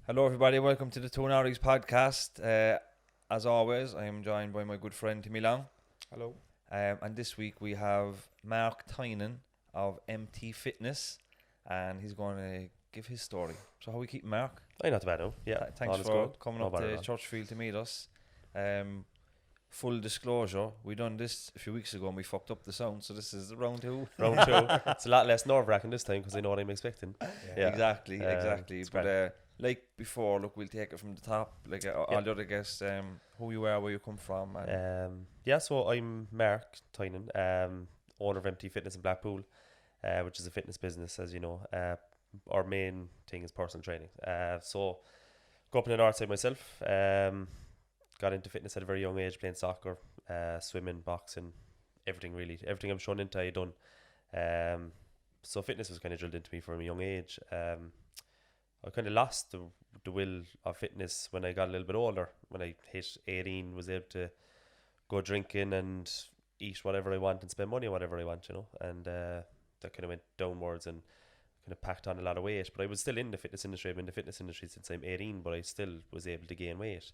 Hello, everybody. Welcome to the Norries podcast. As always, I am joined by my good friend Timmy Long. Hello. And this week we have Mark Tynan of MT Fitness, and he's going to give his story. So, how we keep Mark? Hey, not too bad, no. Yeah, Thanks all is for good. coming No up bother to at all. Churchfield to meet us. Full disclosure, we done this a few weeks ago and we fucked up the sound, so this is round two. Round two. It's a lot less nerve-wracking this time because I know what I'm expecting. Yeah. Exactly. it's But grand. like before, look, we'll take it from the top. Like all the other guests, who you are, where you come from. And So I'm Mark Tynan, owner of MT Fitness in Blackpool, which is a fitness business, as you know. Our main thing is personal training. So grew up in the north side myself. Got into fitness at a very young age, playing soccer, swimming, boxing, everything really. Everything I'm shown into, I done. So fitness was kind of drilled into me from a young age. I kind of lost the will of fitness when I got a little bit older. When I hit 18, was able to go drinking and eat whatever I want and spend money on whatever I want, you know. And that kind of went downwards and kind of packed on a lot of weight. But I was still in the fitness industry. I've been in the fitness industry since I'm 18, but I still was able to gain weight.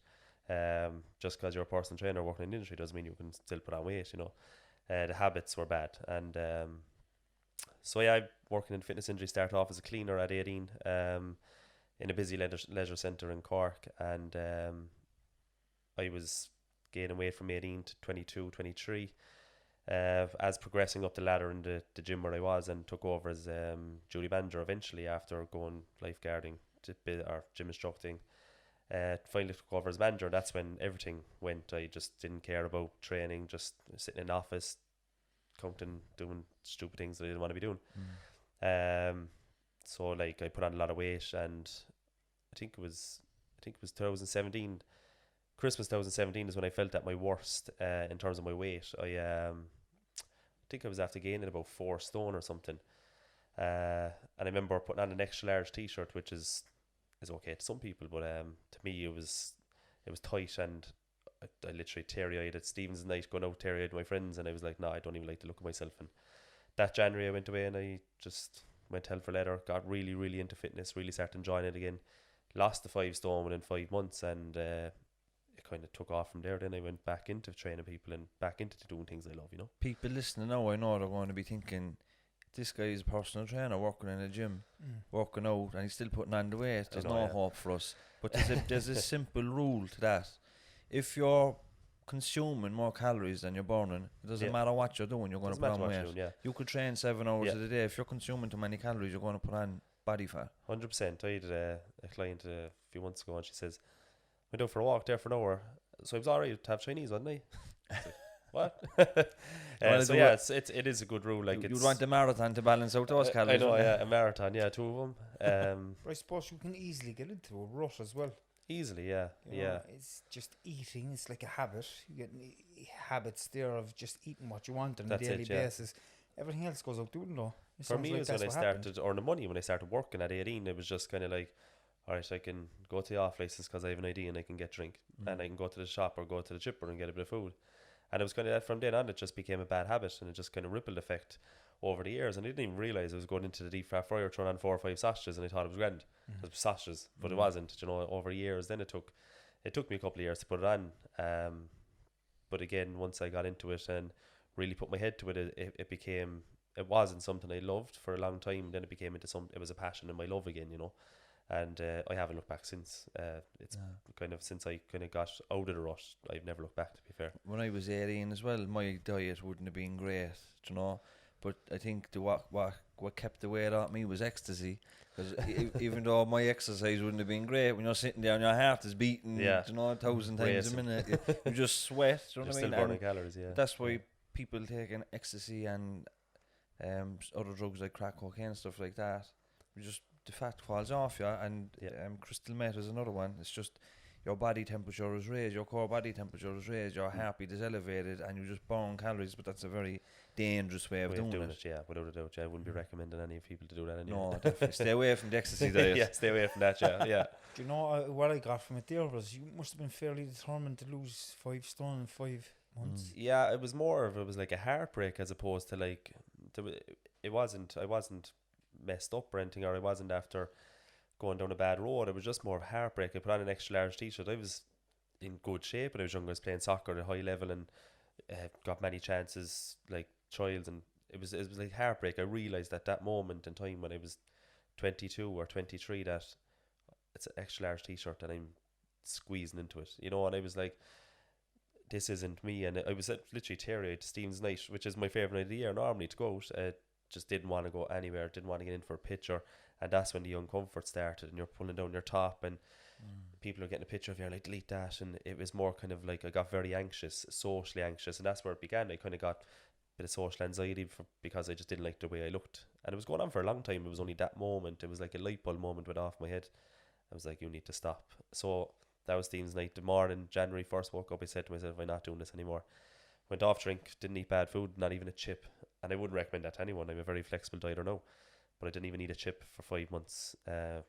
Just because you're a personal trainer working in the industry doesn't mean you can still put on weight, you know. The habits were bad. And so yeah, I working in the fitness industry, started off as a cleaner at 18 in a busy leisure centre in Cork. And I was gaining weight from 18 to 22, 23. As progressing up the ladder in the gym where I was, and took over as duty manager eventually after going lifeguarding or gym instructing. Finally took over as manager. That's when everything went. I just didn't care about training, just sitting in an office, counting, doing stupid things that I didn't want to be doing. So like I put on a lot of weight, and I think it was 2017, Christmas 2017 is when I felt at my worst in terms of my weight. I think I was after gaining about 4 stone or something. And I remember putting on an extra large t-shirt, which is okay to some people, but to me it was tight, and I literally teary-eyed at Stephen's night, going out teary-eyed with my friends, and I was like, no, I don't even like to look at myself. And that January I went away and I just went hell for leather, got really, really into fitness, really started enjoying it again, lost the 5 stone within 5 months, and it kind of took off from there. Then I went back into training people and back into doing things I love, you know. people listening now, I know they're going to be thinking, this guy is a personal trainer working in a gym, working out, and he's still putting on the weight. There's no hope for us. But there's a simple rule to that. If you're consuming more calories than you're burning, it doesn't matter what you're doing, you're going to put on weight. You could train 7 hours a day. If you're consuming too many calories, you're going to put on body fat. 100%. I had a client a few months ago, and she says, I went out for a walk there for an hour, so I was alright to have Chinese, wasn't I? I was like, what? So yeah, it is a good rule. Like, you'd want the marathon to balance out those calories. I know, yeah, a marathon, yeah, 2 of them. But I suppose you can easily get into a rut as well. Easily, yeah, You know, it's just eating. It's like a habit. You get habits there of just eating what you want on a daily basis. Everything else goes out the window. For me, it was when I started earning money. When I started working at 18, it was just kind of like, all right, I can go to the off license because I have an ID and I can get drink, and I can go to the shop or go to the chipper and get a bit of food. And it was kind of that from then on, it just became a bad habit, and it just kind of rippled effect over the years. And I didn't even realise I was going into the deep fat fryer, throwing on 4 or 5 sausages, and I thought it was grand. It was sausages, but it wasn't. You know, over years, then it took me a couple of years to put it on. But again, once I got into it and really put my head to it, it wasn't something I loved for a long time. Then it became it was a passion and my love again, you know. And I haven't looked back since. It's kind of since I kind of got out of the rut, I've never looked back, to be fair. When I was 18 as well, my diet wouldn't have been great, you know. But I think what kept the weight off me was ecstasy. Because even though my exercise wouldn't have been great, when you're sitting there and your heart is beating, you know, 1,000 times a minute, you just sweat. You know what I mean? Still burning calories, yeah. That's why people taking ecstasy and other drugs like crack cocaine and stuff like that, the fat falls off you, and crystal meth is another one. It's just your body temperature is raised, your core body temperature is raised, your heartbeat is elevated, and you just burn calories. But that's a very dangerous way of doing it. Yeah, without a doubt. I wouldn't be recommending any people to do that anyway. No, definitely. Stay away from the ecstasy diet. Yeah, stay away from that. Yeah. Do you know what I got from it there was you must have been fairly determined to lose 5 stone in 5 months. Yeah, it was like a heartbreak as opposed to like I wasn't messed up or anything, or I wasn't after going down a bad road. It was just more of heartbreak. I put on an extra large t-shirt. I was in good shape when I was younger. I was playing soccer at a high level and got many chances, like trials, and it was like heartbreak. I realised at that moment in time when I was 22 or 23 that it's an extra large t-shirt and I'm squeezing into it, you know, and I was like, this isn't me. And I was literally teary-eyed to Stephen's night, which is my favourite night of the year normally to go out. Just didn't want to go anywhere, didn't want to get in for a picture, and that's when the uncomfort started and you're pulling down your top and people are getting a picture of you, like delete that, and it was more kind of like I got very anxious, socially anxious, and that's where it began. I kind of got a bit of social anxiety because I just didn't like the way I looked, and it was going on for a long time. It was only that moment, it was like a light bulb moment went off my head. I was like, you need to stop. So that was Stephen's night. The morning January 1st woke up, I said to myself, I'm not doing this anymore. Went off drink, didn't eat bad food, not even a chip, and I wouldn't recommend that to anyone. I'm a very flexible dieter now, but I didn't even eat a chip for 5 months.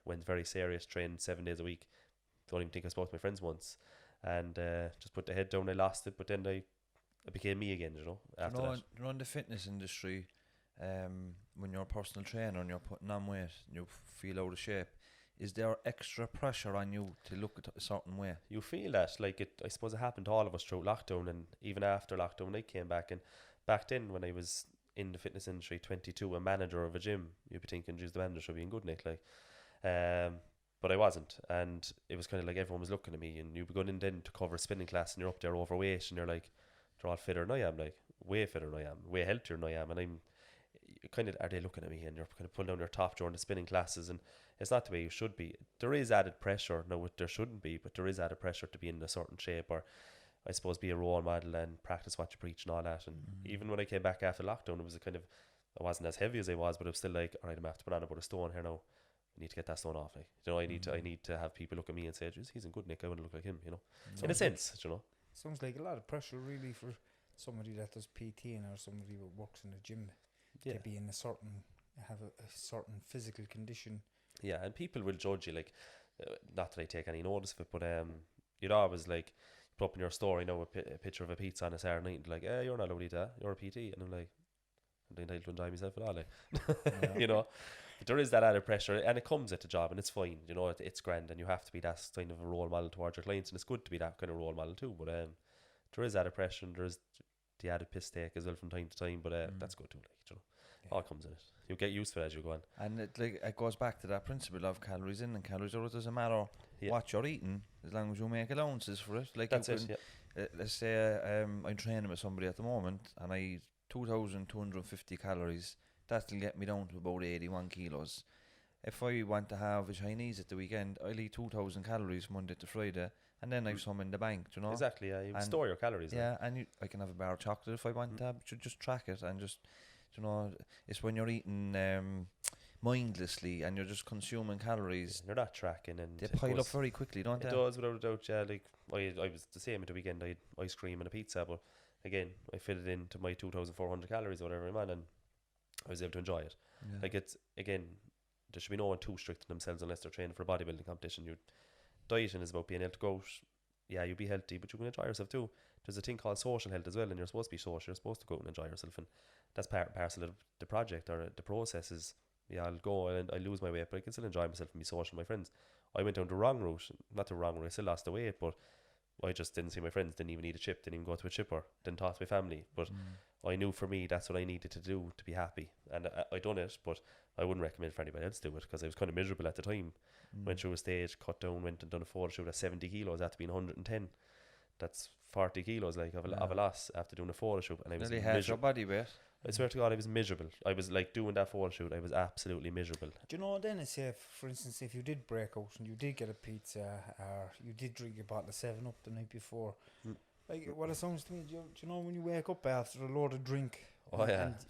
Went very serious, trained 7 days a week. Don't even think I spoke to my friends once, and just put the head down. I lost it, but then I became me again, you know, after that. You know, in the fitness industry, when you're a personal trainer and you're putting on weight and you feel out of shape, is there extra pressure on you to look at a certain way? You feel that, like it. I suppose it happened to all of us through lockdown, and even after lockdown I came back. And back then when I was in the fitness industry, 22, a manager of a gym, you'd be thinking, geez, the manager should be in good nick, like. But I wasn't, and it was kind of like everyone was looking at me, and you'd be going in then to cover a spinning class and you're up there overweight and you're like, they're all fitter than I am, like way fitter than I am, way healthier than I am, and I'm kind of, are they looking at me? And you're kind of pulling down your top during the spinning classes, and it's not the way you should be. There is added pressure, no, there shouldn't be, but there is added pressure to be in a certain shape, or I suppose be a role model and practice what you preach and all that. And even when I came back after lockdown, it was a kind of, I wasn't as heavy as I was, but it was still like, all right, I'm going to have to put on about a stone here now. I need to get that stone off. Like, you know, I need to have people look at me and say, "Geez, he's in good nick. I want to look like him." You know, in a sense, you know. Sounds like a lot of pressure, really, for somebody that does PT or somebody that works in a gym to be in have a certain physical condition. Yeah, and people will judge you. Like, not that I take any notice of it, but you'd always like put up in your story, you know, a picture of a pizza on a Saturday night, and like, "Hey, you're not allowed to eat that. You're a PT," and I'm like, I'm entitled to enjoy myself at all, like, you know. But there is that added pressure, and it comes at the job, and it's fine, you know, it's grand, and you have to be that kind of a role model towards your clients, and it's good to be that kind of role model too. But there is added pressure, and there is the added piss take as well from time to time. But that's good too, like, you know, all comes in it. You get used to it as you go on, and it goes back to that principle of calories in and calories out. It doesn't matter what you're eating as long as you make allowances for it. Like, that's it. Let's say I'm training with somebody at the moment, and I eat 2,250 calories. That'll get me down to about 81 kilos. If I want to have a Chinese at the weekend, I'll eat 2,000 calories Monday to Friday, and then I've some in the bank, you know. Exactly, yeah. You store your calories. Yeah, and I can have a bar of chocolate if I want to. Should just track it and just, you know, it's when you're eating mindlessly and you're just consuming calories. You're not tracking, and they pile up very quickly, don't they? It does, without a doubt. Yeah, like I was the same at the weekend. I had ice cream and a pizza, but again, I fit it into my 2,400 calories or whatever I'm on, and I was able to enjoy it. Yeah. Like, it's, again, there should be no one too strict on themselves unless they're training for a bodybuilding competition. Dieting is about being able to go out. Yeah, you be healthy, but you can enjoy yourself too. There's a thing called social health as well, and you're supposed to be social. You're supposed to go out and enjoy yourself, and that's parcel of the project or the process. Is, yeah, I'll go and I lose my weight, but I can still enjoy myself and be social with my friends. I went down the wrong route, not the wrong route. I still lost the weight, but I just didn't see my friends, didn't even eat a chip, didn't even go to a chipper, didn't talk to my family. But I knew for me that's what I needed to do to be happy, and I done it. But I wouldn't recommend for anybody else to do it, because I was kind of miserable at the time. Went through a stage, cut down, went and done a photo shoot at 70 kilos after being 110. That's 40 kilos like of a loss after doing a photo shoot, and I was miserable. Your body weight. I swear to God, I was miserable. I was like, doing that photo shoot, I was absolutely miserable. Do you know, then it's for instance, if you did break out and you did get a pizza or you did drink a bottle of 7-Up the night before, like, what it sounds to me, do you know, when you wake up after a load of drink,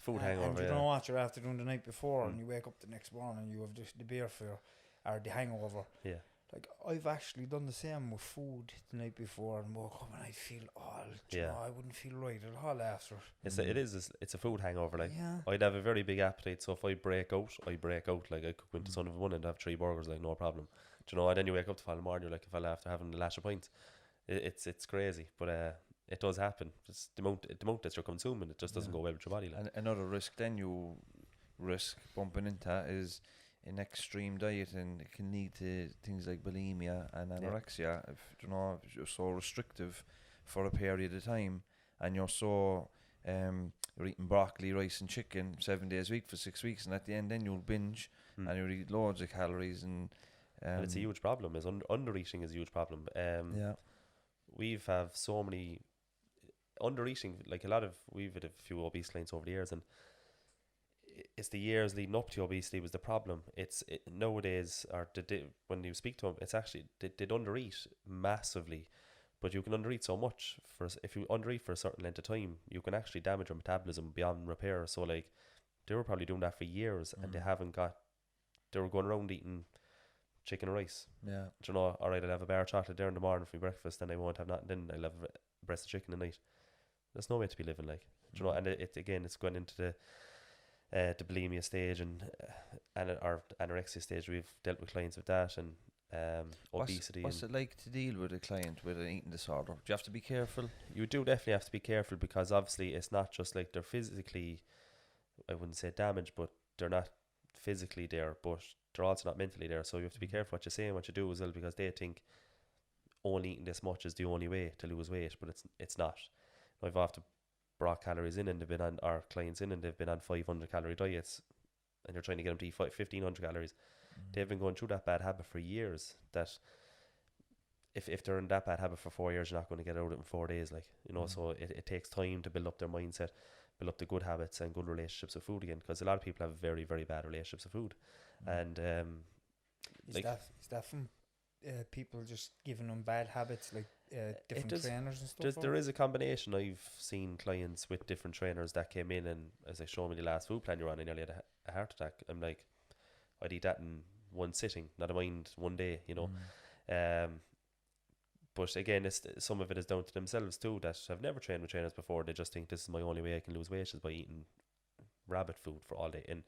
food hangover, and you don't know what you're after doing the night before, and you wake up the next morning and you have the beer or the hangover. Yeah. Like, I've actually done the same with food the night before and woke up and I feel you know, I wouldn't feel right at all after. It's a food hangover. Like, I'd have a very big appetite, so if I break out. Like, I could go into Son of a One and have 3 burgers, like, no problem. Do you know? And then you wake up the following morning, you're like, if I after having a lash of pints, it's crazy, but it does happen. Just the amount that you're consuming, it just doesn't go well with your body. Like. And another risk then you risk bumping into is an extreme diet, and it can lead to things like bulimia and anorexia. If if you're so restrictive for a period of time, and you're so you're eating broccoli, rice, and chicken 7 days a week for 6 weeks, and at the end, then you'll binge and you'll eat loads of calories, and it's a huge problem. Is under-eating is a huge problem. We've have so many under-eating, like we've had a few obese clients over the years, and it's the years leading up to obesity was the problem. Nowadays, or when you speak to them, it's actually they'd under-eat massively, but you can under-eat so much. If you under-eat for a certain length of time, you can actually damage your metabolism beyond repair. So like, they were probably doing that for years, and they were going around eating chicken and rice. Yeah. Do you know, alright, I'll have a bar of chocolate there in the morning for breakfast, and I won't have nothing, then I'll have a breast of chicken at night. There's no way to be living like. Do you know, and it's going into the bulimia stage and our anorexia stage. We've dealt with clients with that, and obesity. What's it like to deal with a client with an eating disorder? Do you have to be careful? You do definitely have to be careful, because obviously it's not just like they're physically, I wouldn't say damaged, but they're not physically there, but they're also not mentally there. So you have to be careful what you say and what you do as well, because they think only eating this much is the only way to lose weight, but it's not. I've often brought calories in, and they've been on our clients in, and they've been on 500 calorie diets, and you're trying to get them to eat 1,500 calories. They've been going through that bad habit for years, that if they're in that bad habit for 4 years, you're not going to get out of it in 4 days, like, you know. So it takes time to build up their mindset, build up the good habits and good relationships with food again, because a lot of people have very, very bad relationships with food. And is that from people just giving them bad habits, like different trainers and stuff? There is a combination. I've seen clients with different trainers that came in, and as they showed me the last food plan you're on, I nearly had a heart attack. I'm like, I'd eat that in one sitting, not a mind one day, you know. But again, some of it is down to themselves too, that have never trained with trainers before. They just think this is my only way I can lose weight is by eating rabbit food for all day. And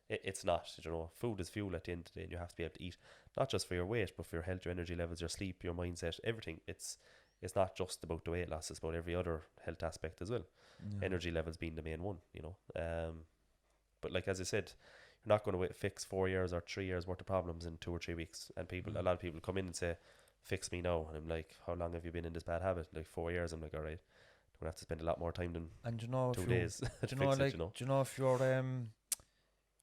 it's not, you know. Food is fuel at the end of the day, and you have to be able to eat, not just for your weight, but for your health, your energy levels, your sleep, your mindset, everything. It's not just about the weight loss, it's about every other health aspect as well. Energy levels being the main one, you know. But like, as I said, you're not going to fix 4 years or 3 years worth of problems in 2 or 3 weeks. And a lot of people come in and say, fix me now. And I'm like, how long have you been in this bad habit? Like 4 years. I'm like, all right, I'm going to have to spend a lot more time than 2 days. Do you know if you're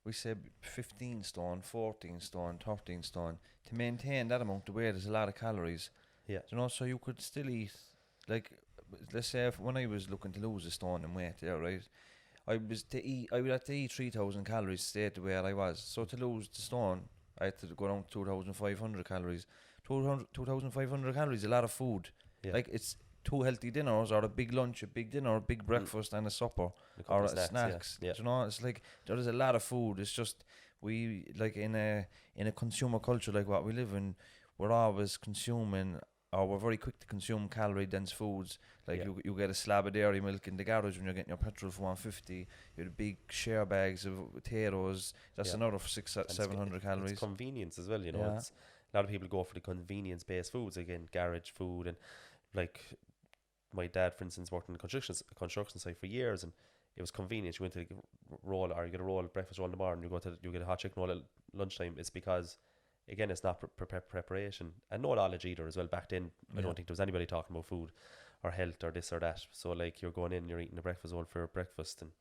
we say 15 stone, 14 stone, 13 stone, to maintain that amount of weight is a lot of calories. Yeah. Do you know, so you could still eat, like, let's say when I was looking to lose a stone in weight, yeah, right, I would have to eat 3,000 calories to stay the way I was. So to lose the stone, I had to go down to 2,500 calories. 2,500 calories, a lot of food. Yeah. Like, it's 2 healthy dinners, or a big lunch, a big dinner, a big breakfast, and a supper, or a snacks. Yeah. Do you know, it's like there is a lot of food. It's just we, like, in a consumer culture like what we live in, we're always consuming, or we're very quick to consume calorie dense foods. Like, you get a slab of dairy milk in the garage when you're getting your petrol for 150. You have the big share bags of potatoes. That's another 600-700 calories. It's convenience as well, you know. It's, a lot of people go for the convenience based foods, again, garage food. And like, my dad, for instance, worked in the construction site for years, and it was convenient. You went to roll, or you get a roll, breakfast roll in the morning, you get a hot chicken roll at lunchtime. It's because, again, it's not preparation, and no knowledge either as well. Back then, I don't think there was anybody talking about food or health or this or that. So like, you're going in, you're eating a breakfast roll for breakfast, and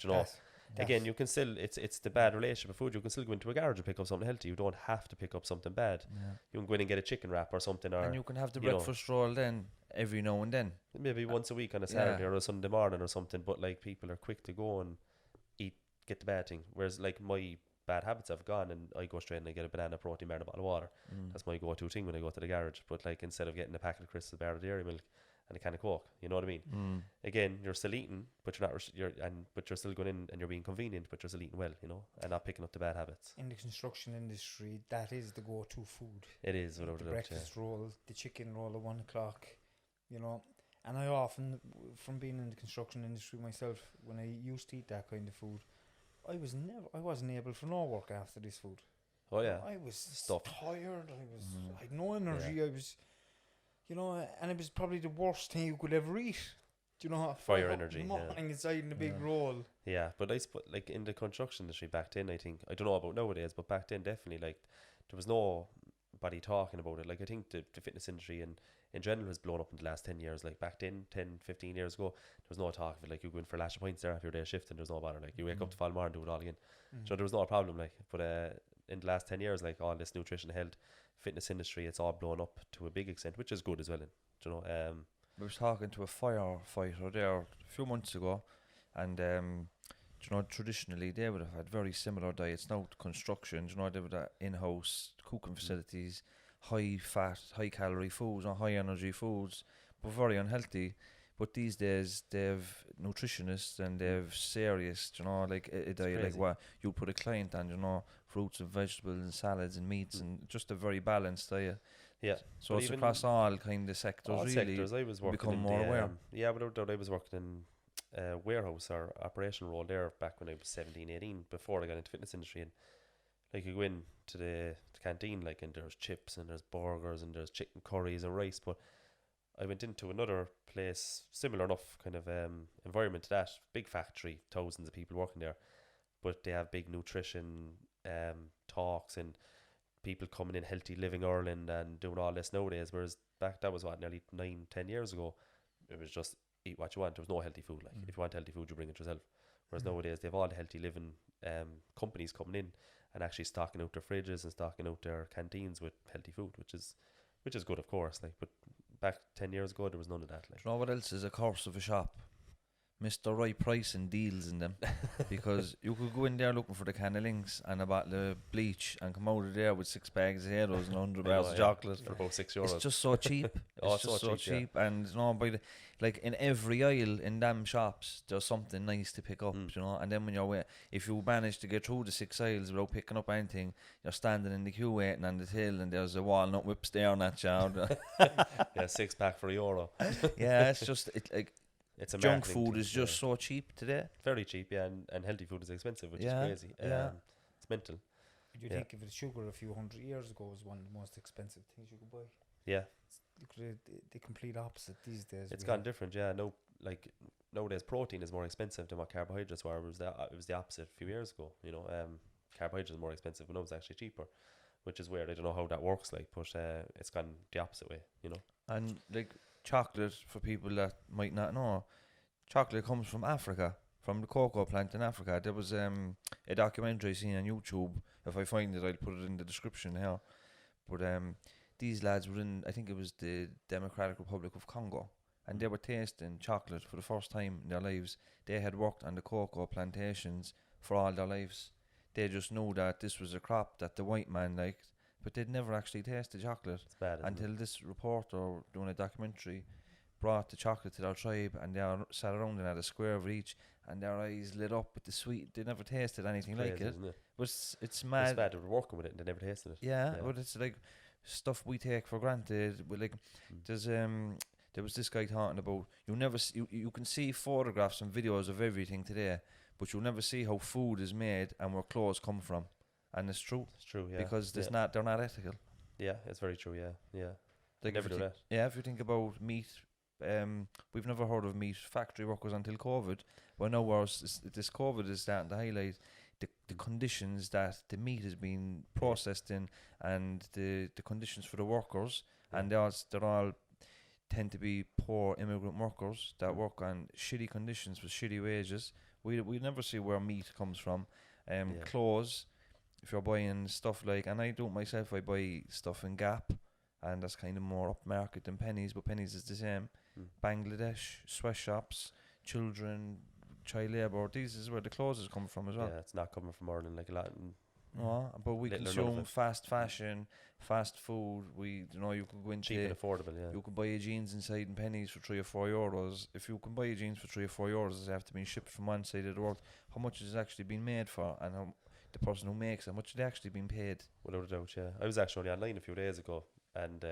you know, again, you can still, it's the bad relationship with food. You can still go into a garage and pick up something healthy. You don't have to pick up something bad. You can go in and get a chicken wrap or something, or, and you can have the breakfast roll then every now and then, maybe once a week on a Saturday or a Sunday morning or something. But like, people are quick to go and get the bad thing, whereas like, my bad habits have gone, and I go straight and I get a banana, protein bar, and a bottle of water. That's my go-to thing when I go to the garage. But like, instead of getting a packet of crisps, a bar of dairy milk, and a can of Coke, you know what I mean? Again, you're still eating, but you're not. But you're still going in, and you're being convenient, but you're still eating well, you know, and not picking up the bad habits. In the construction industry, that is the go-to food. It is, without a doubt. The breakfast roll, the chicken roll at 1 o'clock, you know. And I often, from being in the construction industry myself, when I used to eat that kind of food, I wasn't able for no work after this food. Oh yeah, I was tired. I had no energy. I was, you know, and it was probably the worst thing you could ever eat. Do you know what? Fire energy, in the morning inside in a big roll. Yeah, but I suppose like in the construction industry back then, I think, I don't know about nowadays, but back then definitely like there was nobody talking about it. Like I think the fitness industry in general has blown up in the last 10 years. Like back then, 10, 15 years ago, there was no talk of it. Like you go in for a lash of points there after your day shift and there's no bother. Like you wake up the following morning and do it all again. So there was no problem. Like, but in the last 10 years, like all this nutrition, health, fitness industry, it's all blown up to a big extent, which is good as well. You know, I was talking to a firefighter there a few months ago, and you know, traditionally they would have had very similar diets. Now construction, you know, they would have in-house cooking facilities, high fat, high calorie foods, or high energy foods, but very unhealthy. But these days they've nutritionists and they've serious, you know, like a diet like what you put a client on, you know, fruits and vegetables and salads and meats and just a very balanced diet. yeah. So But it's even across all kind of sectors, all really. sectors. I was working become in more the, aware. yeah, without doubt, I was working in warehouse or operation role there back when I was 17, 18, before I got into fitness industry. And like you go in to the canteen, like, and there's chips and there's burgers and there's chicken curries and rice. But I went into another place, similar enough kind of environment to that, big factory, thousands of people working there, but they have big nutrition talks and people coming in, healthy living Ireland and doing all this nowadays. Whereas back, that was what, nearly 9-10 years ago, it was just eat what you want. There was no healthy food. Like if you want healthy food, you bring it yourself. Whereas nowadays they have all the healthy living companies coming in and actually stocking out their fridges and stocking out their canteens with healthy food, which is good, of course. Like, but back 10 years ago, there was none of that. Like, Do you know what else is a curse of a shop? Mr. Right price and deals in them. Because you could go in there looking for the can of Lynx and a bottle of bleach and come out of there with 6 bags of Heroes and 100 bars of chocolate for about €6. It's just so cheap. It's just so cheap. And you know, by the, like in every aisle in them shops, there's something nice to pick up. You know, and then when you're if you manage to get through the 6 aisles without picking up anything, you're standing in the queue waiting on the till, and there's a walnut whip staring at you. Yeah, 6-pack for €1. Yeah, it's just like. It's a junk food is just so cheap today. Very cheap, yeah, and healthy food is expensive, which is crazy. It's mental. Do you think if it's sugar a few hundred years ago was one of the most expensive things you could buy? Yeah. It's the complete opposite these days. It's gone different, yeah. No, like nowadays protein is more expensive than what carbohydrates were. It was the opposite a few years ago. You know, carbohydrates are more expensive, but no, it's actually cheaper, which is weird. I don't know how that works, like, but it's gone the opposite way. You know, and like. Chocolate, for people that might not know, chocolate comes from Africa, from the cocoa plant in Africa. There was a documentary seen on YouTube. If I find it, I'll put it in the description here. But these lads were in, I think it was the Democratic Republic of Congo, and they were tasting chocolate for the first time in their lives. They had worked on the cocoa plantations for all their lives. They just knew that this was a crop that the white man liked, but they'd never actually tasted chocolate until this reporter doing a documentary brought the chocolate to their tribe, and they sat around and had a square of each, and their eyes lit up with the sweet. They never tasted anything like it. But it's mad. It's bad they were working with it and they never tasted it. Yeah, but it's like stuff we take for granted. Like there was this guy talking about you can see photographs and videos of everything today, but you'll never see how food is made and where clothes come from. And it's true. It's true, yeah. Because they're not ethical. Yeah, it's very true, yeah. Like never do that. Yeah, if you think about meat, we've never heard of meat factory workers until COVID. But now this COVID is starting to highlight the conditions that the meat is being processed in, and the conditions for the workers. Yeah. And they're all tend to be poor immigrant workers that work on shitty conditions with shitty wages. We never see where meat comes from. Clothes. If you're buying stuff like, and I do it myself, I buy stuff in Gap, and that's kind of more upmarket than Pennies, but Pennies is the same. Bangladesh, sweatshops, children, child labour, these is where the clothes come from as well. Yeah, it's not coming from Ireland like a lot. No, but we consume fast fashion, fast food. You could go into cheap and affordable. Yeah, you could buy your jeans inside in Pennies for €3 or €4. If you can buy your jeans for €3 or €4, they have to be shipped from one side of the world. How much is actually being made for, and how the person who makes it, how much are they actually being paid? Without a doubt, yeah. I was actually online a few days ago and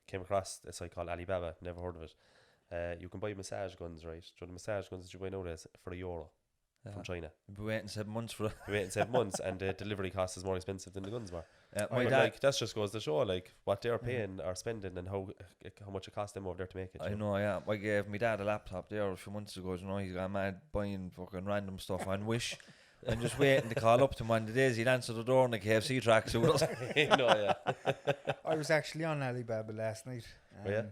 came across a site called Alibaba. Never heard of it. You can buy massage guns, right? So the massage guns that you buy nowadays for €1 from China. We're waiting 7 months for it. We're waiting 7 months, and the delivery cost is more expensive than the guns were. My But dad, like that just goes to show like what they're paying or spending and how much it costs them over there to make it. I you know, yeah. I gave my dad a laptop there a few months ago. You know, he's got mad buying fucking random stuff on Wish. I'm just waiting to call up to him one of the days. He'll answer the door in a KFC tracksuit. You know, yeah. I was actually on Alibaba last night. Yeah?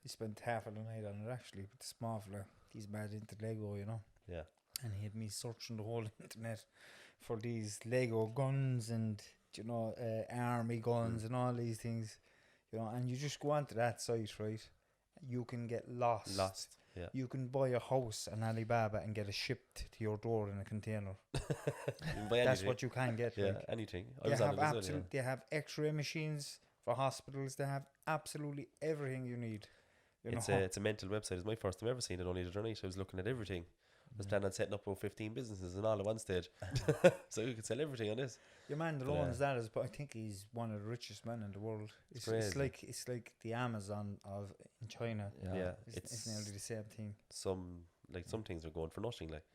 He spent half of the night on it actually, with the small fella. He's mad into Lego, you know. Yeah. And he had me searching the whole internet for these Lego guns and, you know, army guns and all these things, you know. And you just go onto that site, right? You can get lost. Yeah. You can buy a house on Alibaba and get it shipped to your door in a container. That's what you can get. Yeah, like. anything. They have X-ray machines for hospitals. They have absolutely everything you need. You It's know. a mental website. It's my first time ever seen it. Only the other night I was looking at everything. I was planning on setting up about 15 businesses and all at one stage, so you could sell everything on this. Your man that owns that is, but I think he's one of the richest men in the world. It's like the Amazon of in China. Yeah. It's nearly the same thing. Some things are going for nothing. Like,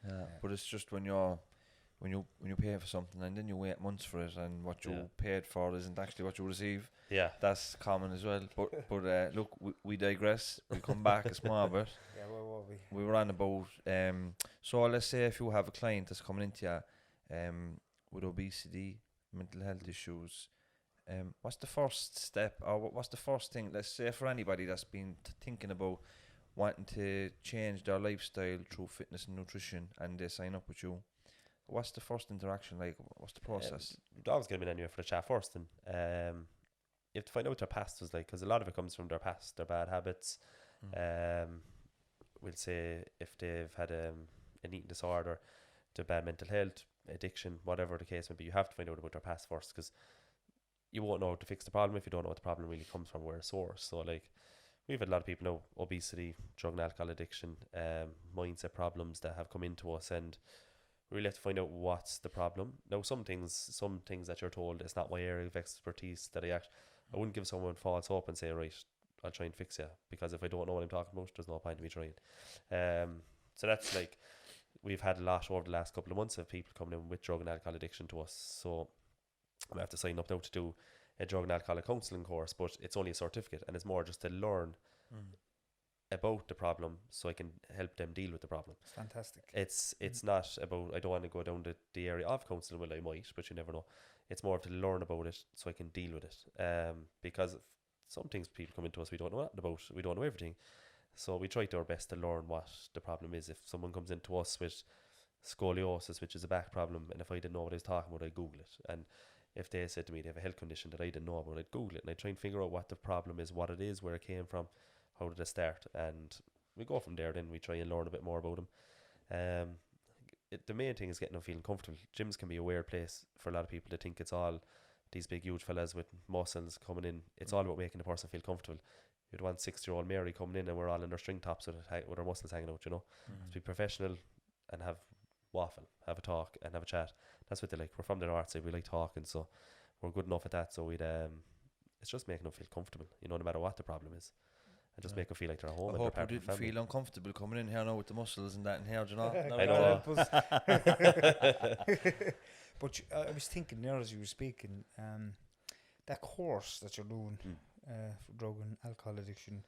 But it's just when you pay for something and then you wait months for it, and what you paid for isn't actually what you receive. yeah, That's common as well. But look, we digress. We come back a small bit. Yeah, where were we? We were on about so let's say if you have a client that's coming into you with obesity, mental health issues, what's the first step, or what's the first thing, let's say, for anybody that's been thinking about wanting to change their lifestyle through fitness and nutrition, and they sign up with you? What's the first interaction like? What's the process? dogs get them in anyway for the chat first, and you have to find out what their past was like, because a lot of it comes from their past, their bad habits. We'll say if they've had an eating disorder, their bad mental health, addiction, whatever the case may be, you have to find out about their past first, because you won't know how to fix the problem if you don't know what the problem really comes from, where it's source. So like, we've had a lot of people now, obesity, drug and alcohol addiction, mindset problems that have come into us, and we really have to find out what's the problem. Now, some things that you're told, it's not my area of expertise, that I wouldn't give someone false hope and say, right, I'll try and fix you, because if I don't know what I'm talking about, there's no point in me trying. So that's like, we've had a lot over the last couple of months of people coming in with drug and alcohol addiction to us. So I have to sign up now to do a drug and alcohol counselling course, but it's only a certificate, and it's more just to learn about the problem so I can help them deal with the problem. It's fantastic. It's not about, I don't want to go down the area of counselling. Well, I might, but you never know. It's more to learn about it so I can deal with it. Because some things people come into us, we don't know nothing about. We don't know everything. So we try to our best to learn what the problem is. If someone comes into us with scoliosis, which is a back problem, and if I didn't know what I was talking about, I'd Google it. And if they said to me they have a health condition that I didn't know about, I'd Google it, and I'd try and figure out what the problem is, what it is, where it came from, how did it start, and we go from there. Then we try and learn a bit more about them. The main thing is getting them feeling comfortable. Gyms can be a weird place for a lot of people to think it's all these big huge fellas with muscles coming in. It's all about making the person feel comfortable. You'd want 60-year-old Mary coming in and we're all in our string tops with our muscles hanging out, you know. To be professional and have waffle, have a talk and have a chat. That's what they like. We're from the north side, we like talking, so we're good enough at that. So we'd it's just making them feel comfortable, you know, no matter what the problem is. And just make them feel like they're at home. I and hope they're you part of the didn't family. feel uncomfortable coming in here now with the muscles and that in here, do you know? I know. But I was thinking there as you were speaking, that course that you're doing for drug and alcohol addiction,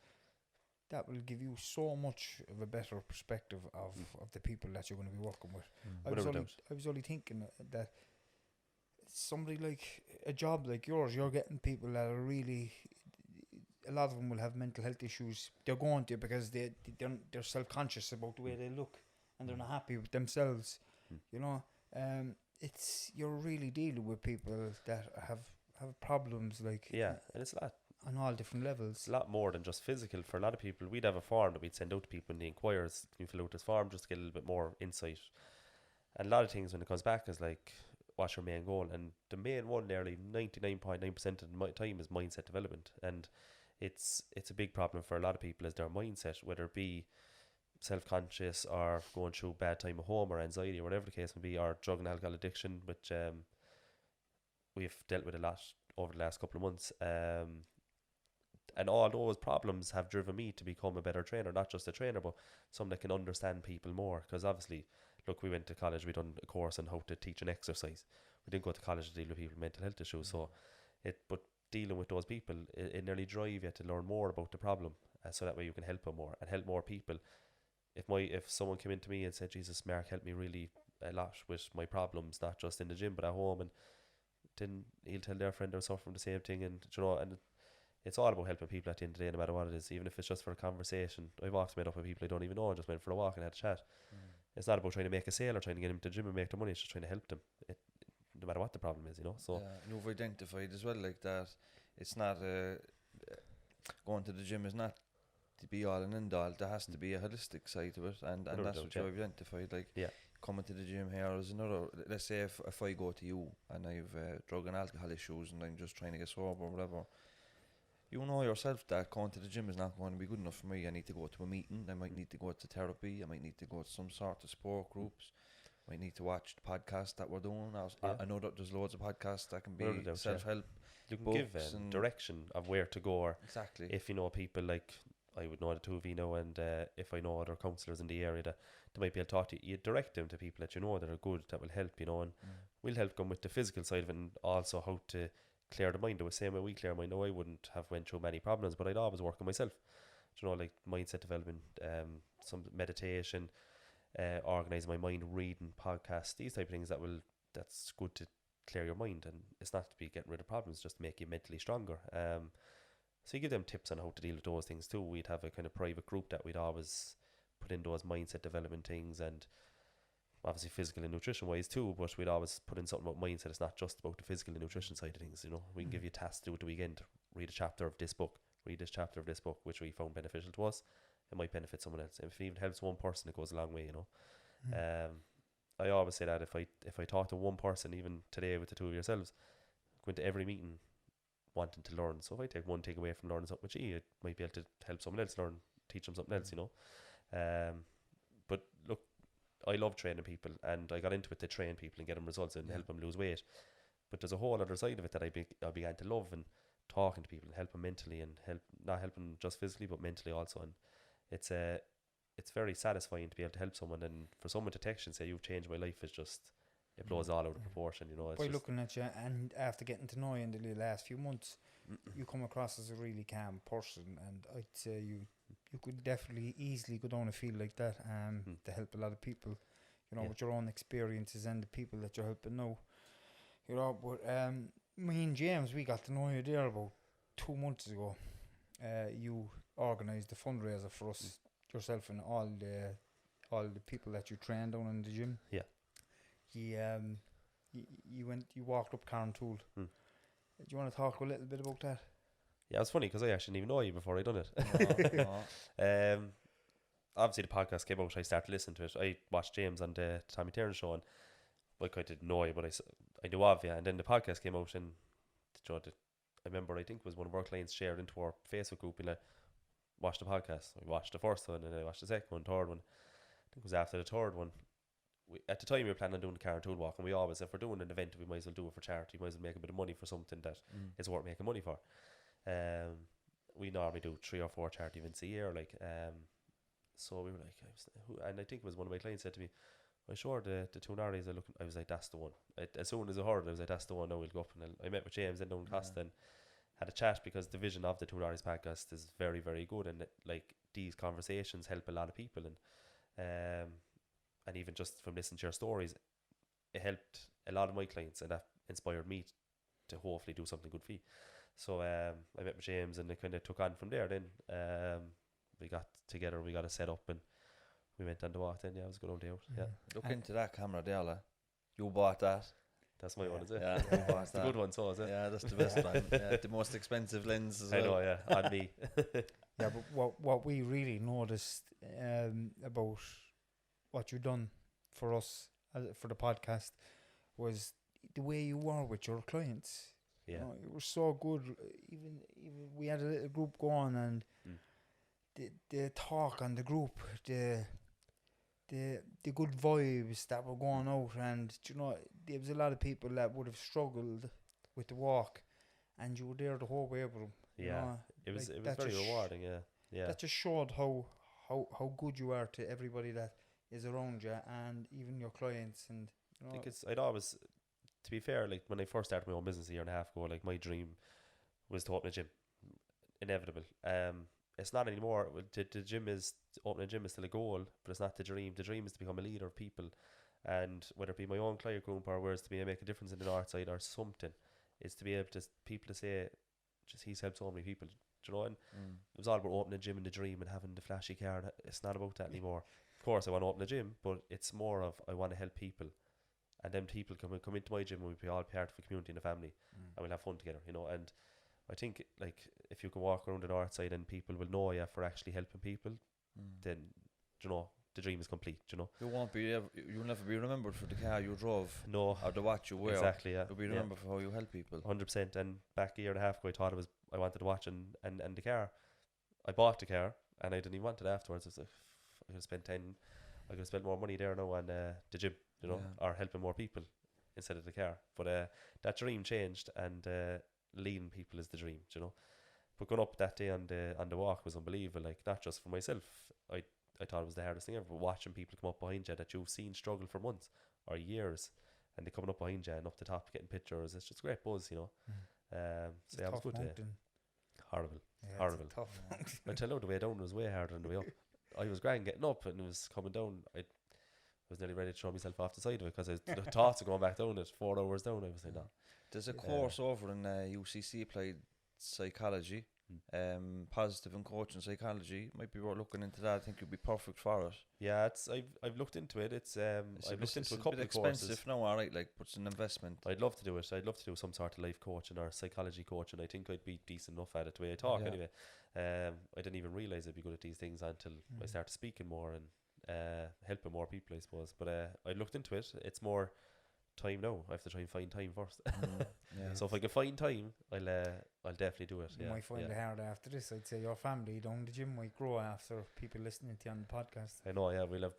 that will give you so much of a better perspective of the people that you're going to be working with. I was only thinking that somebody like a job like yours, you're getting people that are really, a lot of them will have mental health issues. They're going to because they're self-conscious about the way they look and they're not happy with themselves. You know, you're really dealing with people that have problems like and it's a lot on all different levels. It's a lot more than just physical. For a lot of people, we'd have a form that we'd send out to people when they inquire. Can you fill out this form just to get a little bit more insight? And a lot of things when it comes back is like, what's your main goal? And the main one, nearly 99.9% of the time, is mindset development. And it's a big problem for a lot of people is their mindset, whether it be self-conscious or going through bad time at home or anxiety or whatever the case may be, or drug and alcohol addiction, which we've dealt with a lot over the last couple of months. And all those problems have driven me to become a better trainer, not just a trainer, but someone that can understand people more. Because obviously, look, we went to college, we done a course on how to teach an exercise. We didn't go to college to deal with people with mental health issues. So But dealing with those people, it nearly drive you to learn more about the problem, so that way you can help them more and help more people. If someone came into me and said, Jesus, Mark helped me really a lot with my problems, not just in the gym but at home, and then he'll tell their friend they're suffering the same thing, and and it's all about helping people at the end of the day, no matter what it is, even if it's just for a conversation. I've often met up with people I don't even know and just went for a walk and had a chat. It's not about trying to make a sale or trying to get them to the gym and make their money. It's just trying to help them, no matter what the problem is, So you've identified as well, like that. It's not going to the gym is not to be all and end all. There has to be a holistic side to it, and that's what you've identified. Like, coming to the gym here is another. Let's say if I go to you and I've drug and alcohol issues and I'm just trying to get sober or whatever, you know yourself that going to the gym is not going to be good enough for me. I need to go to a meeting. I might need to go to therapy. I might need to go to some sort of sport groups. I might need to watch the podcast that we're doing. I know that there's loads of podcasts that can be self-help. You can give direction of where to go. Or exactly. If you know people like I would know the two of you know, and if I know other counsellors in the area that they might be able to talk to you, direct them to people that you know that are good, that will help, and we'll help them with the physical side of it, and also how to clear the mind. The same way we clear mind. No, I wouldn't have went through many problems, but I'd always work on myself. Like mindset development, some meditation, organising my mind, reading podcasts, these type of things that's good to clear your mind, and it's not to be getting rid of problems, just to make you mentally stronger. So you give them tips on how to deal with those things too. We'd have a kind of private group that we'd always put in those mindset development things, and obviously physical and nutrition wise too, but we'd always put in something about mindset. It's not just about the physical and nutrition side of things. We can give you tasks to do at the weekend. Read a chapter of this book, which we found beneficial to us. It might benefit someone else. If it even helps one person, it goes a long way, I always say that if I talk to one person, even today with the two of yourselves, go into every meeting wanting to learn. So if I take one thing away from learning something with you, it might be able to help someone else learn, teach them something else, But look, I love training people, and I got into it to train people and get them results and help them lose weight. But there's a whole other side of it that I began to love, and talking to people and help them mentally, and not helping just physically but mentally also. And it's very satisfying to be able to help someone, and for someone to text and say you've changed my life is just, it blows all out of proportion. It's by looking at you, and after getting to know you in the last few months, you come across as a really calm person, and I'd say you could definitely easily go down a field like that to help a lot of people, with your own experiences and the people that you're helping now. But me and James, we got to know you there about 2 months ago. You organised a fundraiser for us, yourself and all the people that you train down in the gym. Yeah. You walked up Carntool. Do you want to talk a little bit about that? Yeah, it's funny because I actually didn't even know you before I done it. No. Obviously the podcast came out, I started listening to it. I watched James on the Tommy Tiernan show, and I didn't know you, but I knew of you. And then the podcast came out, and I remember, I think it was one of our clients shared into our Facebook group, and watch the podcast. I watched the first one, and I watched the second one, third one. I think it was after the third one. At the time we were planning on doing the Carntool walk, and we always, if we're doing an event, we might as well do it for charity. We might as well make a bit of money for something that is worth making money for. We normally do 3 or 4 charity events a year, so we were like, and I think it was one of my clients said to me, I sure the two Norries are looking. I was like, that's the one. As soon as I heard it, I was like, that's the one. Now we'll go up, and I met with James and down Costa and had a chat, because the vision of the Two Norries podcast is very, very good, and these conversations help a lot of people, and even just from listening to your stories, it helped a lot of my clients, and that inspired me to hopefully do something good for you. So I met with James, and it kind of took on from there. Then we got together, we got it set up, and we went on the walk. Then it was a good old day out. Yeah, look into that camera there, lad. You bought that. That's my one, is it? Yeah, you bought the good one, so is it? Yeah, that's the best one. Yeah, the most expensive lens as well. I know, yeah, on me. Yeah, but what we really noticed about what you done for us for the podcast was the way you were with your clients. Yeah, you were so good. Even we had a little group going, and the talk on the group, the good vibes that were going out, and there was a lot of people that would have struggled with the walk, and you were there the whole way with them. Yeah, it was very rewarding. Yeah, that just showed how good you are to everybody that is around you, and even your clients. And I think I'd always, to be fair, like when I first started my own business a year and a half ago, like my dream was to open a gym. Inevitable. It's not anymore. The gym is opening a gym is still a goal, but it's not the dream. The dream is to become a leader of people, and whether it be my own client group or whereas to be able to make a difference in the north side or something, is to be able to people to say, just he's helped so many people. Do you know? And it was all about opening a gym in the dream and having the flashy car. It's not about that anymore. Of course, I want to open a gym, but it's more of I want to help people, and then people come into my gym and we'll be all part of a community and a family, and we'll have fun together. You know, and I think like if you can walk around the north side and people will know you for actually helping people, then you know the dream is complete. You know, you'll never be remembered for the car you drove, no, or the watch you wear. Exactly, yeah. You'll be remembered for how you help people. 100%. And back a year and a half ago, I wanted the watch and the car. I bought the car and I didn't even want it afterwards. I was like, I could have spent more money there now on the gym, you know, or helping more people instead of the car. But that dream changed, and leading people is the dream, you know. But going up that day on the walk was unbelievable. Like, not just for myself, I thought it was the hardest thing ever. But watching people come up behind you that you've seen struggle for months or years, and they coming up behind you and up the top getting pictures, it's just a great buzz, you know. So yeah, it was good. Horrible. Tough. I tell you, the way down was way harder than the way up. I was grand getting up, and it was coming down. I was nearly ready to throw myself off the side of it because the thoughts of going back down at 4 hours down. I was like, no. There's a course over in UCC applied psychology, positive and coaching psychology. Might be worth looking into that. I think you'd be perfect for it. Yeah, I've looked into it. I've looked into a couple of courses. Expensive now, alright, like, but it's an investment. I'd love to do it. I'd love to do some sort of life coaching or psychology coaching. I think I'd be decent enough at it the way I talk anyway. I didn't even realise I'd be good at these things until I started speaking more and helping more people, I suppose. But I looked into it. It's more time now. I have to try and find time first. So if I can find time, I'll definitely do it. You might find it hard after this. I'd say your family down the gym might grow after people listening to you on the podcast. I know, yeah, we'll have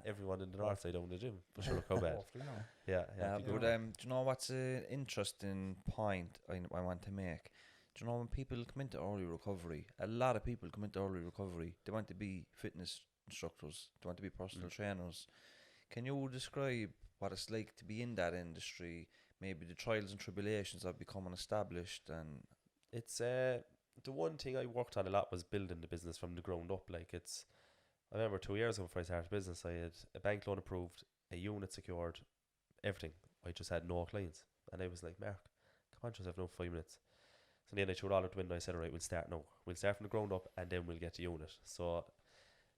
everyone in the north side down the gym for sure. Look how bad. But do you know what's an interesting point I want to make? Do you know when people come into early recovery, a lot of people come into early recovery, they want to be fitness instructors, they want to be personal trainers. Can you describe what it's like to be in that industry, maybe the trials and tribulations of becoming established? And it's the one thing I worked on a lot was building the business from the ground up. Like, I remember 2 years ago before I started business, I had a bank loan approved, a unit secured, everything. I just had no clients, and I was like, Mark, come on, just have no 5 minutes. So then I threw it all out the window. I said, all right, we'll start now. We'll start from the ground up, and then we'll get the unit. So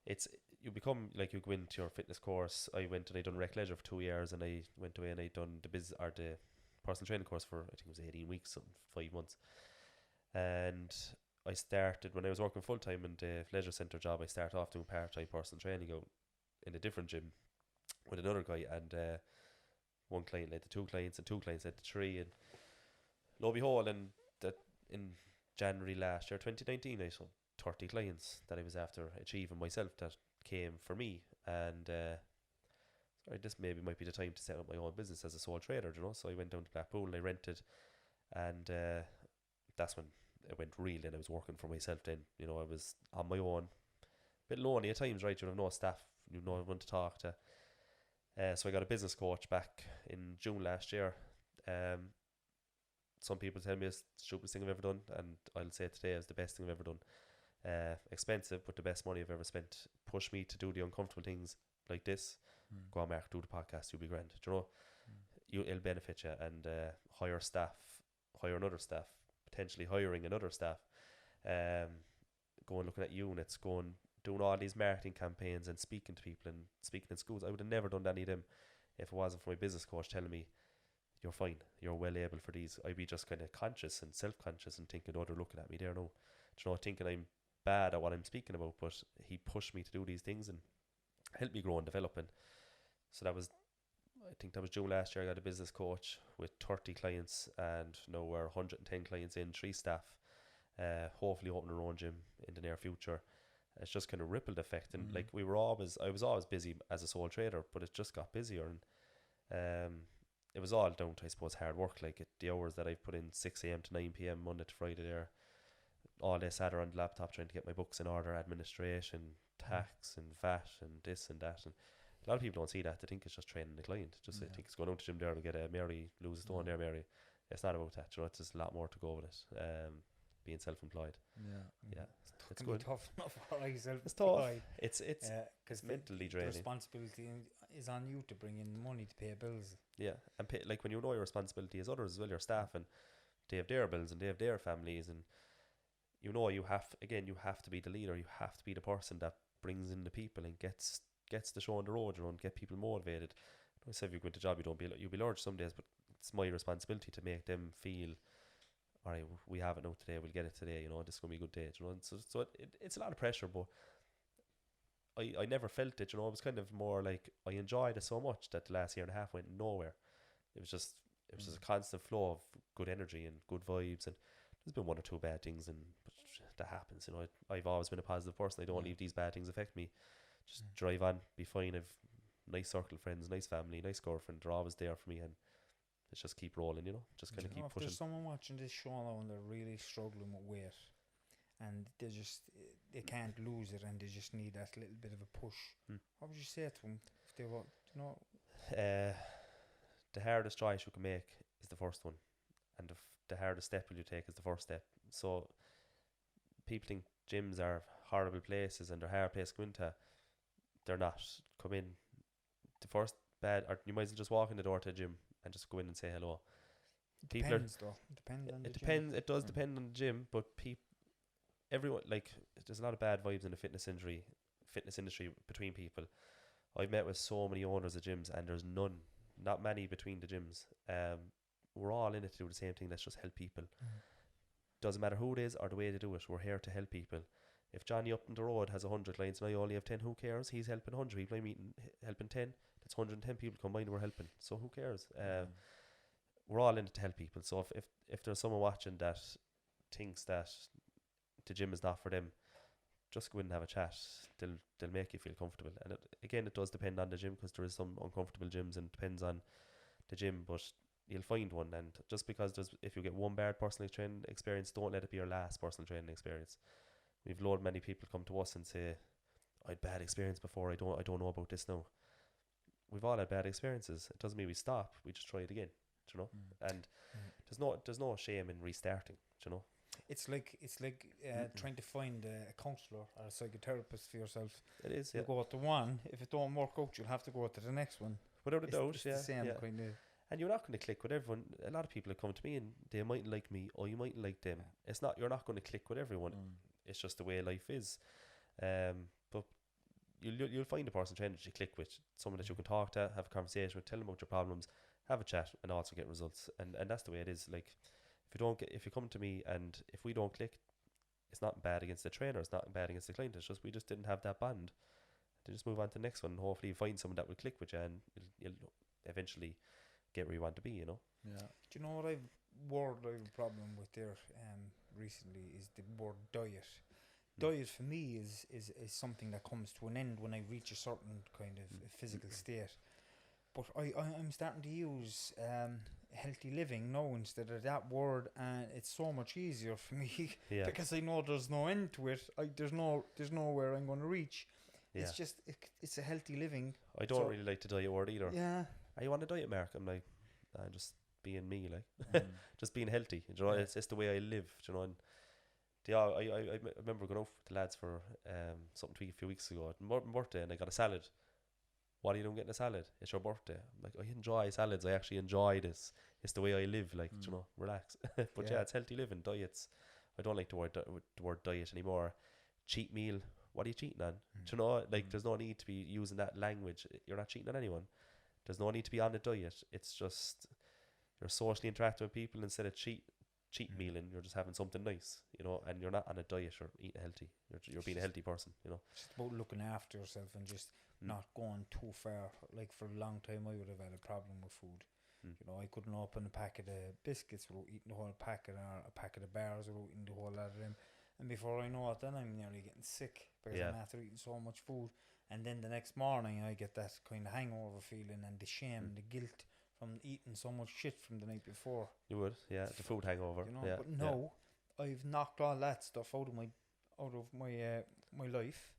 you become like, you go into your fitness course. I went and I done rec leisure for 2 years, and I went away and I done the personal training course for, I think it was 18 weeks, 5 months. And I started, when I was working full time in the leisure centre job, I started off doing part-time personal training out in a different gym with another guy, and one client led to 2 clients, and 2 clients led to 3, and lo and behold, and that in January last year, 2019, I saw 30 clients that I was after achieving myself that came for me. And this maybe might be the time to set up my own business as a sole trader, you know. So I went down to Blackpool and I rented, and that's when it went real. And I was working for myself then, you know. I was on my own, a bit lonely at times, right? You have no staff, you have no one to talk to. So I got a business coach back in June last year. Some people tell me it's the stupidest thing I've ever done, and I'll say today it's the best thing I've ever done. Expensive, but the best money I've ever spent. Push me to do the uncomfortable things like this. Go on, Mark, do the podcast, you'll be grand. Do you know, it'll benefit you. And hire another staff, potentially hiring another staff. Going looking at units, doing all these marketing campaigns and speaking to people and speaking in schools. I would have never done any of them if it wasn't for my business coach telling me, you're fine, you're well able for these. I'd be just kind of conscious and self-conscious and thinking, oh, they're looking at me there now. Do you know, thinking I'm bad at what I'm speaking about, but he pushed me to do these things and helped me grow and develop. And so I think that was June last year. I got a business coach with 30 clients, and now we're 110 clients in, 3 staff, hopefully open our own gym in the near future. It's just kind of rippled effect. And like, I was always busy as a sole trader, but it just got busier. And it was all down to, I suppose, hard work. Like, the hours that I've put in, 6 a.m. to 9 p.m. Monday to Friday there, all day sat around the laptop trying to get my books in order, administration, tax and VAT and this and that, and A lot of people don't see that. They think it's just training the client. Just they think it's going out to the gym there to get a Mary, lose a stone there, Mary. It's not about that. You know, it's just a lot more to go with it. Being self-employed. Yeah. It's good. Tough enough for myself. It's tough. It's because mentally draining. The responsibility is on you to bring in money to pay bills. Yeah, and like when you know your responsibility as others as well, your staff, and they have their bills and they have their families, and you know you have to be the leader. You have to be the person that brings in the people and gets the show on the road, you know, and get people motivated. I say if you go into a job, you'll be large some days, but it's my responsibility to make them feel, all right, we have it now today, we'll get it today, you know, this is going to be a good day, you know. And so it's a lot of pressure, but I never felt it, you know. It was kind of more like I enjoyed it so much that the last year and a half went nowhere. It was just a constant flow of good energy and good vibes, and there's been one or two bad things, but that happens, you know. I've always been a positive person. I don't leave these bad things affect me. Just drive on, be fine. I've nice circle of friends, nice family, nice girlfriend. They're always there for me, and let's just keep rolling, you know. Just kind of keep pushing. If there's someone watching this show now and they're really struggling with weight, and they can't lose it, and they just need that little bit of a push, what would you say to them if they want, you know? The hardest choice you can make is the first one, and the hardest step you take is the first step. So people think gyms are horrible places and they're hard places to go into. They're not. Come in, the first bad, or you might as well just walk in the door to a gym and just go in and say hello. Depends though. Depends on the it depends. It does depend on the gym, but everyone, like, there's a lot of bad vibes in the fitness industry between people. I've met with so many owners of gyms, and there's not many between the gyms. We're all in it to do the same thing. Let's just help people. Doesn't matter who it is or the way they do it. We're here to help people. If Johnny up on the road has 100 clients and I only have 10, who cares? He's helping 100 people. I'm helping 10. That's 110 people combined we're helping. So who cares? We're all in it to help people. So if there's someone watching that thinks that the gym is not for them, just go in and have a chat. They'll make you feel comfortable. And it does depend on the gym, because there is some uncomfortable gyms, and it depends on the gym, but you'll find one. And just because if you get one bad personal training experience, don't let it be your last personal training experience. We've many people come to us and say, I had bad experience before, I don't know about this now. We've all had bad experiences. It doesn't mean we stop, we just try it again, you know. And there's no shame in restarting, you know. It's like trying to find a counsellor or a psychotherapist for yourself. It is, You go to one, if it don't work out, you'll have to go to the next one. Without a doubt, it's the same kind of. And you're not going to click with everyone. A lot of people that come to me and they mightn't like me, or you mightn't like them. You're not going to click with everyone. It's just the way life is. But you'll find a person training that you click with, someone that you can talk to, have a conversation with, tell them about your problems, have a chat, and also get results. And that's the way it is. Like, if you come to me and if we don't click, it's not bad against the trainer, it's not bad against the client. It's just we just didn't have that bond. To just move on to the next one, and hopefully you find someone that will click with you, and you'll eventually get where you want to be, you know. Yeah. Do you know what I've a problem with there recently is the word diet. Diet for me is something that comes to an end when I reach a certain kind of physical state. But I'm starting to use healthy living now instead of that word, and it's so much easier for me because I know there's no end to it. There's nowhere I'm going to reach. Yeah. It's just it's a healthy living. I don't really like the diet word either. Yeah. Are you on a diet, Mark? I'm like, just being me, like just being healthy. You know, it's the way I live. You know, and I remember going out with the lads for something a few weeks ago at my birthday, and I got a salad. What are you doing getting a salad? It's your birthday. I'm like, I enjoy salads. I actually enjoy this. It's the way I live. Like, you know, relax. But it's healthy living. Diets. I don't like the word diet anymore. Cheat meal. What are you cheating on? Do you know, like, there's no need to be using that language. You're not cheating on anyone. There's no need to be on a diet. It's just you're socially interacting with people instead of cheat mealing. You're just having something nice, you know, and you're not on a diet or eating healthy. You're being a healthy person, you know. It's about looking after yourself and just not going too far. Like, for a long time I would have had a problem with food. You know, I couldn't open a packet of biscuits without eating the whole packet, or a packet of bars without eating the whole lot of them. And before I know it, then I'm nearly getting sick because I'm after eating so much food. And then the next morning I get that kind of hangover feeling and the shame and the guilt from eating so much shit from the night before. You would, the food hangover. You know, but no, I've knocked all that stuff out of my life,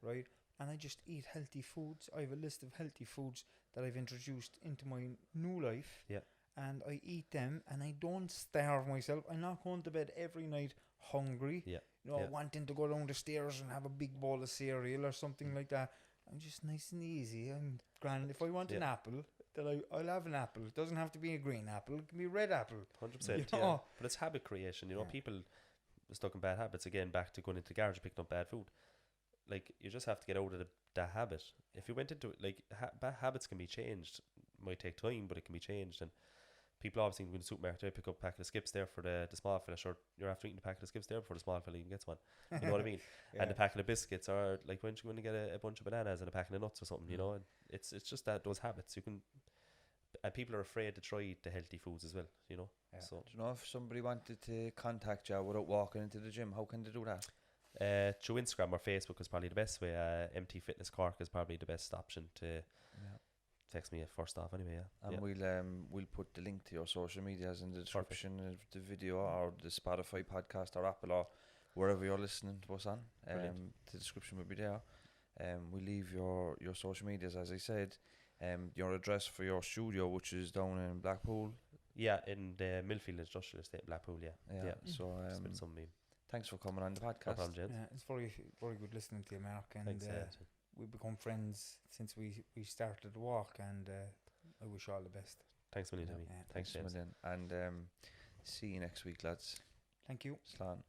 right? and I just eat healthy foods. I have a list of healthy foods that I've introduced into my new life. Yeah. And I eat them, and I don't starve myself. I'm not going to bed every night hungry. Yeah. You know, wanting to go down the stairs and have a big bowl of cereal or something like that. I'm just nice and easy. I'm grand. If I want an apple, then I'll have an apple. It doesn't have to be a green apple. It can be a red apple. 100%. Yeah. But it's habit creation. You know, people are stuck in bad habits. Again, back to going into the garage and picking up bad food. Like, you just have to get out of that habit. If you went into it, like, bad habits can be changed. It might take time, but it can be changed. And people obviously go to the supermarket, they pick up a packet of skips there for the small fella. Sure, you're after eating a packet of skips there before the small fella even gets one. You know what I mean? And the packet of biscuits, or like when you're going to get a bunch of bananas and a packet of nuts or something, you know. And it's just that those habits you can. And people are afraid to try the healthy foods as well, you know. Yeah. So, do you know if somebody wanted to contact you without walking into the gym, how can they do that? Through Instagram or Facebook is probably the best way. MT Fitness Cork is probably the best option to text me first off anyway. And we'll put the link to your social medias in the description of the video, or the Spotify podcast, or Apple, or wherever you're listening to us on. The description will be there. We leave your social medias, as I said. Your address for your studio, which is down in Blackpool. Yeah, in the Millfield Industrial Estate, Blackpool. Yeah. So it's been some mean. Thanks for coming on the podcast. No problem, gents. Yeah, it's very, very good listening to you, Mark. And Thanks, we've become friends since we started the walk, and I wish you all the best. Thanks a million, Jimmy. Yeah, thanks, James. And see you next week, lads. Thank you. Slán.